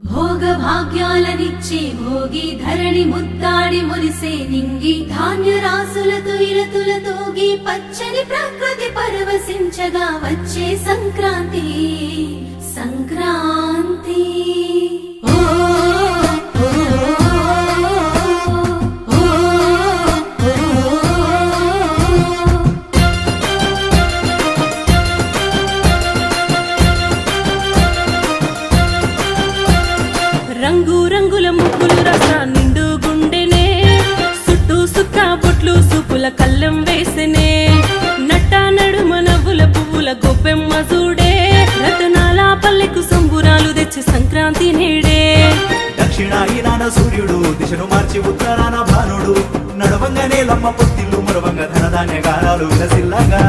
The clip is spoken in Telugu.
భోగ భాగ్యాలనిచ్చే భోగి ధరణి ముద్దాడి మురిసే నింగి ధాన్య రాసులతో ఇలతులతోగి పచ్చని ప్రకృతి పరవశించగా వచ్చే సంక్రాంతి సంక్రాంతి రంగు రంగుల ముగ్గులు రస నిండు గుండెనే సుట్టు సుక్క బొట్లు సూపుల కళ్ళం వేసెనే నట్ట నడుమ నవ్వుల పువ్వుల గొప్పెమ్మ చూడే రతనాల పల్లెకు సంబురాలు తెచ్చి సంక్రాంతి నేడే దక్షిణాయనాన సూర్యుడు దిశను మార్చి ఉత్తరాన భానుడు నడవంగానే లమ్మ పొత్తిల్లు మరవంగ ధనధాన్య గారాలు విలసిల్లగా